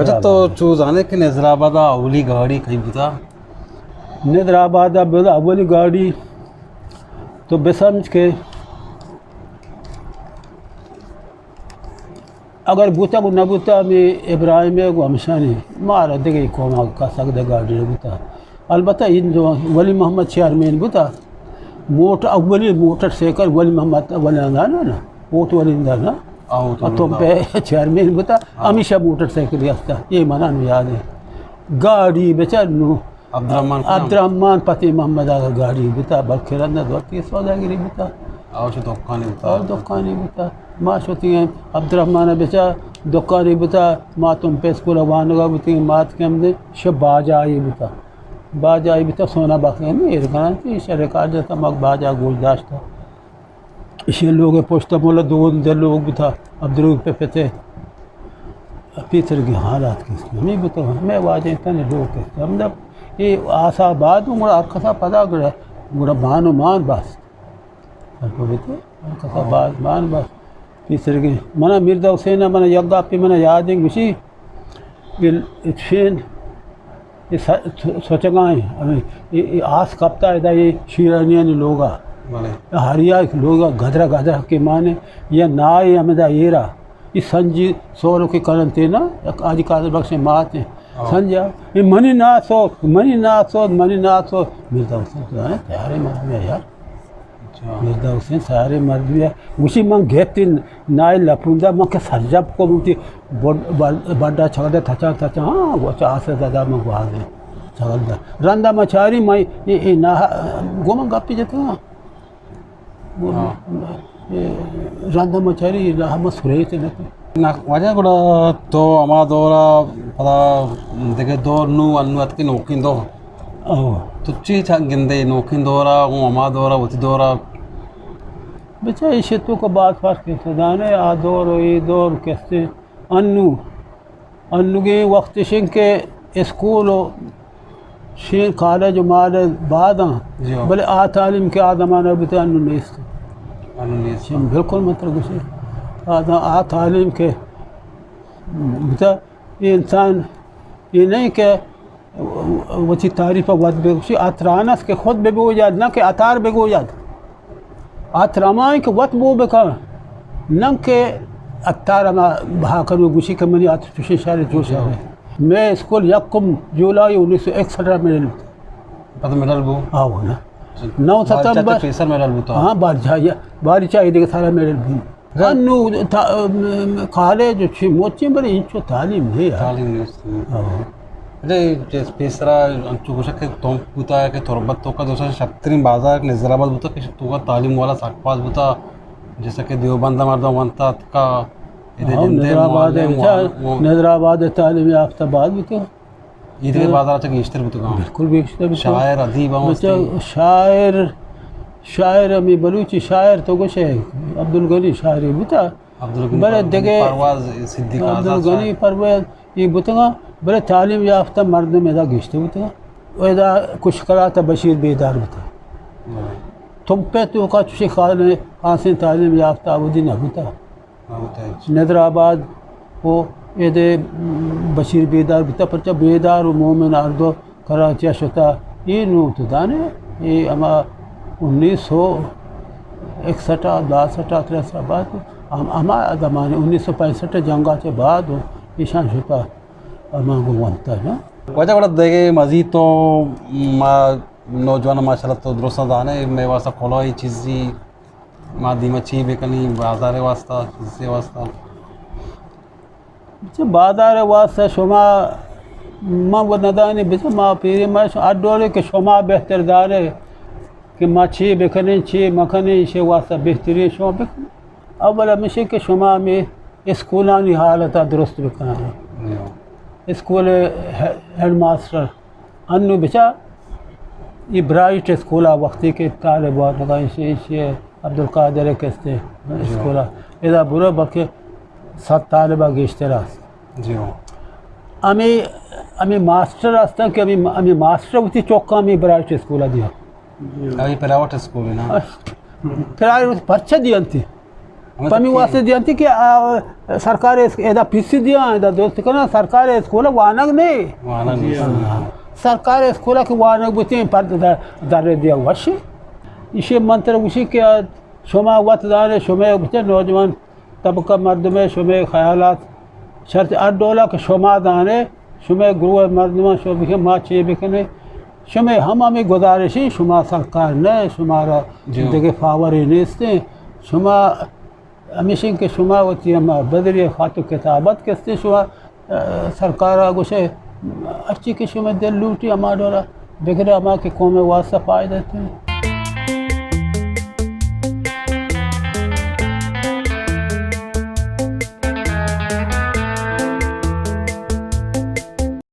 अच्छा तो चूजाने कि नजराबाद अवली गाड़ी कहीं बुता नजराबाद अवली गाड़ी तो बेसमझ के अगर बुता को न बुता में इब्राहिम को हमशानी मारा देगे कोमा का सकते गाड़ी बुता अलबत्ता इन जो वली मोहम्मद चेयरमैन बुता मोटर अव्वली मोटर साइकिल वली मोहम्मद वली ना ना वोट वली ना तो पे चेयरमैन बुता हमेशा मोटर साइकिल यास्ता ये मना नहीं याद है गाड़ी बेचार नो अब्दुर्रहमान पति मोहम्मद आगा गाड़ी बुता बलखिरंदा दोती सौदागिरी बुता और दुकानी बुता माँ सोती हैं अब्दुर्रहमान बेचा दुकानी बुता माँ तुम पे स्कूल वानगा बुती मात के हमने शब बाजाई बुता बाजाई बुता सोना बाकी में इरगान थी शरकार जैसा मग बाजा गोलदाश्त था इसे लोग पोस्टा मोला दो लोग बुता अब्दुल पे पते पीतर की हालात किसकी हमें बुता हमें वाजे तने लोग के हमने ये आशा बाद मुड़ा अरखसा पता गड़ा मुड़ा मानो मान बस अरखसा बाद मान बस पीतर की मना मिर्जा हुसैन मना यज्ञा पे मना याद है किसी इच्छेन ये सोचेगा ये आस कपता है ये शीरानिया ने लोगा हरिया लोगा गदरा गदरा के माने या ना ये हमें येरा ये संजी सोरो के करते ना आज कादर बख्श मात है संजय ये मनी ना सो मिर्जा हुसैन तो है तैयारे मर्द में यार मिर्जा हुसैन सारे मर्द में उसी मंग घेती नाय लपुंदा मंग के सरजब को मुझे बड़ा छगड़ा थचा हाँ वो चासे दादा मंग वाले छगड़ा रंदा मचारी मैं ये ना गोमंग गप्पी जाते हैं रंदा मचारी हम सुरे थे ना वजह कुड़ा तो हमारा दौरा पता देखे दो नू अनुवाद की नौकिन दो तो चीज गिंदे नौकिन दौरा वो हमारा दौरा वो दौरा बच्चा इसे तो का बात फर्क है दाने आ दौर ये दौर कैसे अन्नू के वक्त शिंग के स्कूल शेर कॉलेज माल बाद भले आ तालीम के आदमाना बता अन्नू नहीं बिल्कुल मतलब कुछ आ तालीम के बता ये इंसान ये नहीं के वची तारीफ वद बेगुशी आतरानस के खुद बेगो याद ना के अतार बेगो याद आतरामाई के वत बो बेका नंग के अतार मा बहा करो गुशी के मनी आतफिशी शारे जोश है मैं स्कूल यकम जुलाई 1961 में पता मेडल बो आओ ना 9 सितंबर पेसर मेडल बो तो हां बार चाहिए देख सारा मेडल भी अन्नू कॉलेज छी मोची बड़े इंचो तालीम है तालीम अरे जैसे पेसरा अंचु कुछ के तुम बुता है कि तुरबत तो का दूसरा शक्तिन बाजार नजराबाद बुता कि तो का तालीम वाला साकपास बुता जैसे कि देवबंद मर्दा वंता का नजराबाद तालीम याफ्ता बाद बुता इधर बाजार तक इश्तर बुता बिल्कुल भी इश्तर शायर अदीब शायर अमी बलूची शायर तो कुछ है अब्दुल गनी शायर बुता बड़े जगह परवाज सिद्दीक अब्दुल गनी परवाज ये बुता बड़े तालीम याफ्ता मर्द में दा गिश्ते बुता ओदा कुछ करा था बशीर बेदार बुता तुम पे तो का तुझे खाल ने आसिन तालीम याफ्ता अबुदी न बुता नजराबाद वो ये दे बशीर बेदार बुता पर जब बेदार और मोमिन अर्दो कराची शता ये नो तो दाने ये अमा 1961 63 बाद हमारा ज़माने 1965 जंगा के बाद ईशान शुता अमांगो वंता ना वजह बड़ा देखे मजीद तो नौजवान माशाल्लाह तो दुरुस्त दाने मैं वास्ता खोलो ही चीज़ी मादी मच्छी बेकनी बाजार वास्ता चीज़े वास्ता बाजार वास्ता शुमा माँ वो नदानी बिच माँ पीरे माँ अडोले के शुमा बेहतर दारे कि मच्छी बेकनी ची मखनी इसे वास्ता बेहतरीन शुमा बेकनी अव्वल हमेशा के शुमा में स्कूलानी हालत दुरुस्त बेकना है स्कूल हेड मास्टर अन्नू बेचा ये ब्राइट स्कूल वक्ती के तालिबान लगा इसे अब्दुल कादिर कैसे स्कूल इधर बुरा बल्कि 7 तालिबा गेश्तरास जी अमी मास्टर आस्ता कि अमी मास्टर उसी चौका में ब्राइट स्कूल दिया अभी प्राइवेट स्कूल है ना प्राइवेट पर्चा दिया थी پمی واسطے دیانتی کہ سرکار ایدا پیسی دیاں ایدا دوست کنا سرکار اسکولا وانگ نہیں سرکار اسکولا کہ وانگ بوتیں پر در دیا وشی یہ منتر وشی کہ شما وقت دانے شما بوتیں نوجوان طبقہ مردم شما خیالات شرط $8 کہ شما دانے شما گروہ مردمان شما بکن ما چیئے بکنے شما ہمیں گزارشی شما سرکار نہیں شمارا زندگی فاوری نیستے شما ہمیشہ کہ شما ہوتی ہم بدری خاطر کتابت کستے شما سرکارہ گوشے اچھی کہ شما دل لوٹی ہما ڈورا بگرہ ہما کہ قوم واسطہ فائدہ تھی